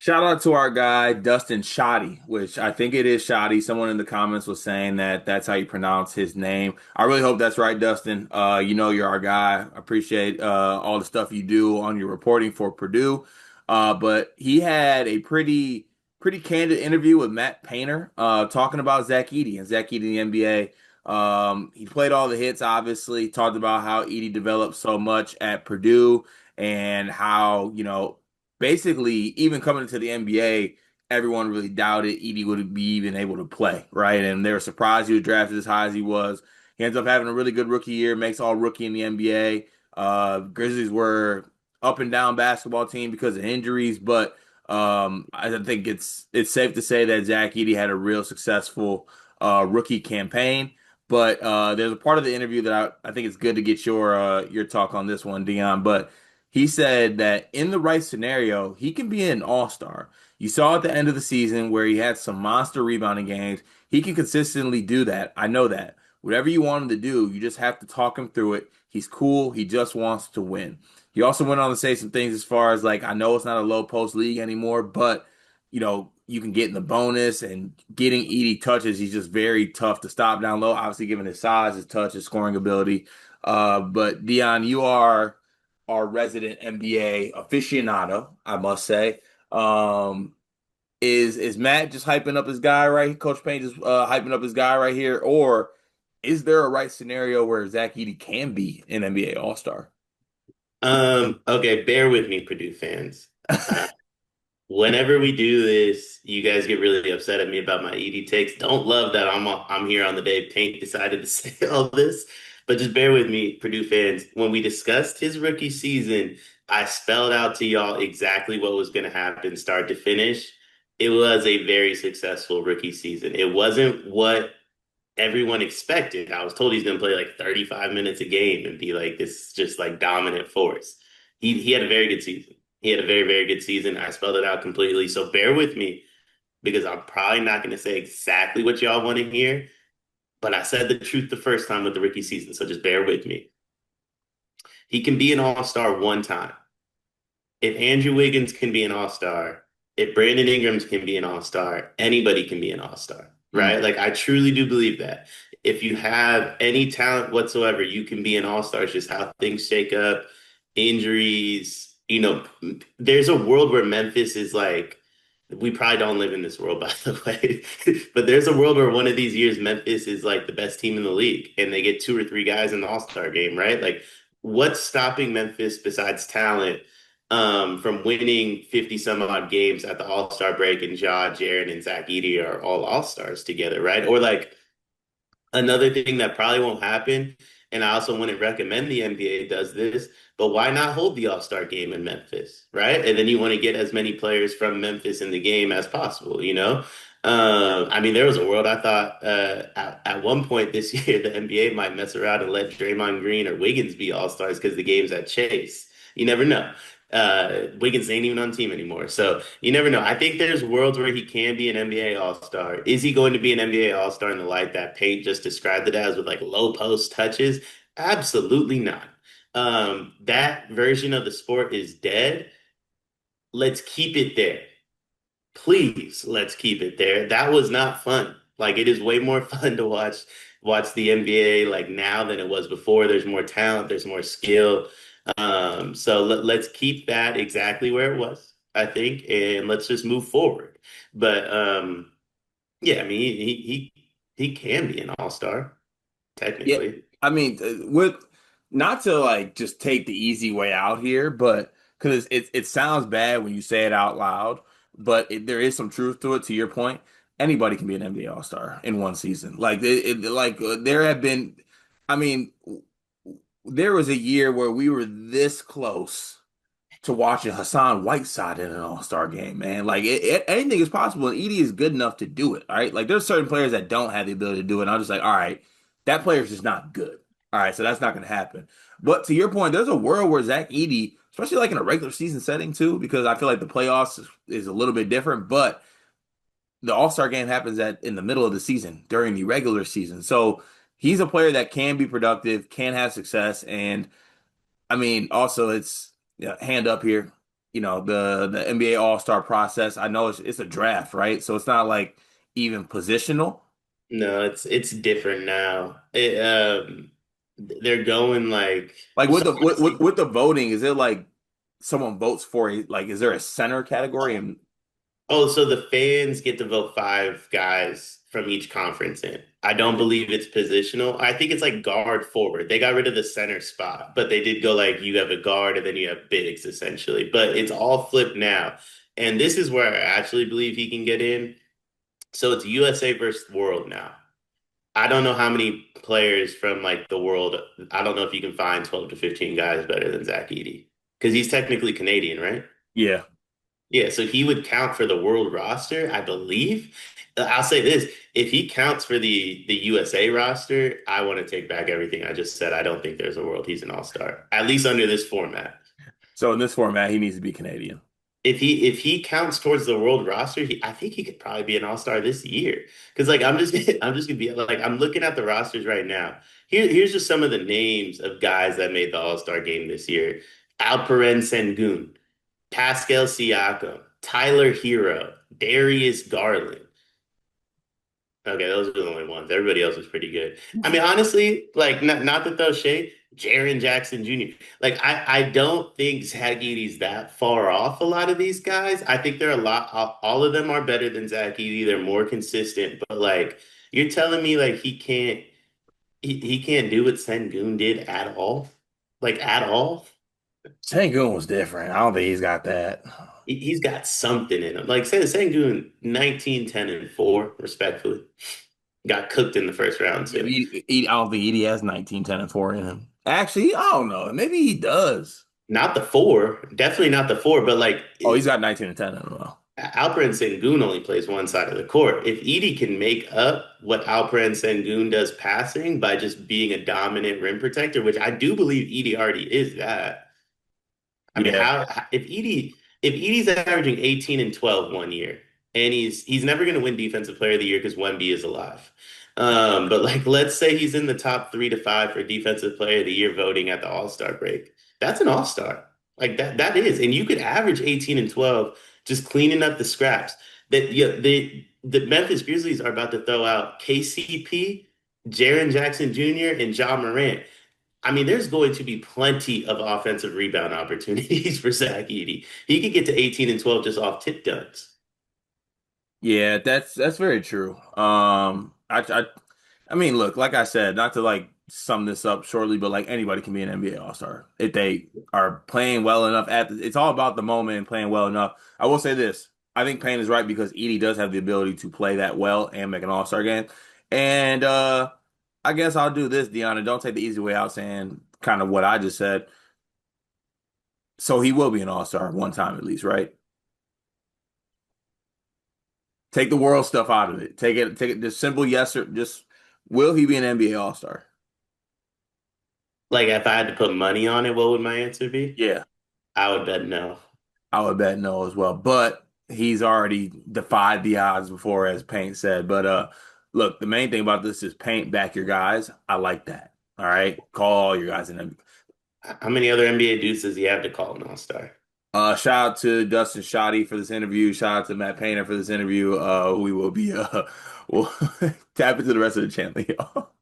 Shout out to our guy Dustin Shoddy, which I think it is Shoddy. Someone in the comments was saying that that's how you pronounce his name. I really hope that's right, Dustin. You're our guy. I appreciate all the stuff you do on your reporting for Purdue. But he had a pretty candid interview with Matt Painter, talking about Zach Edey and Zach Edey in the NBA. He played all the hits, obviously. Talked about how Edey developed so much at Purdue and how basically, even coming into the NBA, everyone really doubted Edey would be even able to play, right? And they were surprised he was drafted as high as he was. He ends up having a really good rookie year, makes all rookie in the NBA. Grizzlies were up and down basketball team because of injuries, but I think it's safe to say that Zach Edey had a real successful rookie campaign. But there's a part of the interview that I think it's good to get your talk on this one, Dion. But he said that in the right scenario, he can be an all-star. You saw at the end of the season where he had some monster rebounding games. He can consistently do that. I know that. Whatever you want him to do, you just have to talk him through it. He's cool. He just wants to win. He also went on to say some things as far as like, I know it's not a low post league anymore, but you can get in the bonus and getting Edie touches. He's just very tough to stop down low. Obviously, given his size, his touch, his scoring ability. But Dion, you are our resident NBA aficionado, I must say. Um, is Matt just hyping up his guy right? Coach Payne just hyping up his guy right here, or is there a right scenario where Zach Edey can be an NBA All Star? Okay, bear with me, Purdue fans. Uh, Whenever we do this, you guys get really upset at me about my ED takes. Don't love that I'm here on the day Paint decided to say all this, but just bear with me, Purdue fans. When we discussed his rookie season, I spelled out to y'all exactly what was going to happen, start to finish. It was a very successful rookie season. It wasn't what everyone expected. I was told he's going to play like 35 minutes a game and be like this just like dominant force. He had a very good season. He had a very, very good season. I spelled it out completely. So bear with me because I'm probably not going to say exactly what y'all want to hear, but I said the truth the first time with the rookie season. So just bear with me. He can be an all-star one time. If Andrew Wiggins can be an all-star, if Brandon Ingrams can be an all-star, anybody can be an all-star, Mm. right? Like I truly do believe that. If you have any talent whatsoever, you can be an all-star. It's just how things shake up, injuries. There's a world where Memphis is like, we probably don't live in this world, by the way, but there's a world where one of these years Memphis is like the best team in the league and they get two or three guys in the All-Star game, right? Like, what's stopping Memphis besides talent? From winning 50 some odd games at the All-Star break, and Ja, Jaren, and Zach Edey are all All-Stars together, right? Or like another thing that probably won't happen, and I also wouldn't recommend the NBA does this, but why not hold the All-Star game in Memphis, right? And then you want to get as many players from Memphis in the game as possible, you know? I mean, there was a world I thought at one point this year the NBA might mess around and let Draymond Green or Wiggins be All-Stars because the game's at Chase. You never know. Wiggins ain't even on the team anymore. So you never know. I think there's worlds where he can be an NBA All-Star. Is he going to be an NBA All-Star in the light that Paint just described it as with like low post touches? Absolutely not. That version of the sport is dead. Let's keep it there. Please, let's keep it there. That was not fun. Like it is way more fun to watch the NBA like now than it was before. There's more talent, there's more skill. So let's keep that exactly where it was, I think, and let's just move forward. But yeah, I mean, he can be an all-star Yeah, technically. I mean, with not to like just take the easy way out here, but because it sounds bad when you say it out loud, but there is some truth to it. To your point, anybody can be an NBA All-Star in one season. There have been, I mean, there was a year where we were this close to watching Hassan Whiteside in an All-Star game, man. Anything is possible, and Edie is good enough to do it. All right, like there's certain players that don't have the ability to do it. And I'm just like, all right, that player's just not good. All right, so that's not going to happen. But to your point, there's a world where Zach Edey, especially like in a regular season setting too, because I feel like the playoffs is a little bit different. But the All-Star game happens in the middle of the season during the regular season, so he's a player that can be productive, can have success, and I mean, also it's hand up here. the NBA All-Star process. I know it's a draft, right? So it's not like even positional. No, it's different now. They're going like Like so. with the voting, is it like someone votes for a like is there a center category? And Oh, so the fans get to vote five guys from each conference in. I don't believe it's positional. I think it's like guard forward. They got rid of the center spot, but they did go like you have a guard and then you have bigs essentially. But it's all flipped now. And this is where I actually believe he can get in. So it's USA versus world now. I don't know how many players from like the world. I don't know if you can find 12 to 15 guys better than Zach Edey because he's technically Canadian, right? yeah. Yeah, so he would count for the world roster, I believe. I'll say this, if he counts for the USA roster, I want to take back everything I just said. I don't think there's a world he's an all-star, at least under this format. So in this format, he needs to be Canadian. If he counts towards the world roster, I think he could probably be an all-star this year. Because like I'm just gonna be like I'm looking at the rosters right now. Here's just some of the names of guys that made the All-Star game this year. Alperen Sengun, Pascal Siakam, Tyler Hero, Darius Garland. Okay, those are the only ones. Everybody else is pretty good. I mean, honestly, like not to throw shade, Jaren Jackson Jr. Like I don't think Zach Edey's that far off a lot of these guys. I think they're a lot. All of them are better than Zach Edey. They're more consistent. But like you're telling me, like he can't do what Sengun did at all, like at all. Sengun was different. I don't think he's got that. He's got something in him. Like Sengun, 19, 10, and 4, respectfully. Got cooked in the first round Yeah, but too. I don't think Edie has 19, 10, and 4 in him. Actually, I don't know. Maybe he does. Not the 4, definitely not the 4, but like Oh, he's got 19 and 10 in him, though. Alperen Sengun only plays one side of the court. If Edey can make up what Alperen Sengun does passing by just being a dominant rim protector, which I do believe Edey already is that. I mean, Yeah. if Edey's averaging 18 and 12 one year, and he's never going to win Defensive Player of the Year because Wemby is alive. But like, let's say he's in the top 3 to 5 for Defensive Player of the Year voting at the All-Star break. That's an All-Star. Like that is, and you could average 18 and 12 just cleaning up the scraps. That yeah, the Memphis Grizzlies are about to throw out KCP, Jaren Jackson Jr., and John Morant. I mean, there's going to be plenty of offensive rebound opportunities for Zach Edey. He could get to 18 and 12 just off tip duns. Yeah, that's very true. I mean, look, like I said, not to like sum this up shortly, but like anybody can be an NBA All-Star if they are playing well enough it's all about the moment and playing well enough. I will say this. I think Payne is right because Edie does have the ability to play that well and make an All-Star game. And I guess I'll do this, Deanna. Don't take the easy way out saying kind of what I just said. So he will be an All-Star one time at least, right? Take the world stuff out of it. Take it just simple yes or just will he be an NBA All-Star? Like, if I had to put money on it, what would my answer be? Yeah, I would bet no. I would bet no as well. But he's already defied the odds before, as Paint said. But look, the main thing about this is paint back your guys. I like that. All right. Call all your guys in them. How many other NBA dudes does he have to call an All-Star? Shout out to Dustin Shoddy for this interview. Shout out to Matt Painter for this interview. We will be we'll tap into the rest of the channel, y'all.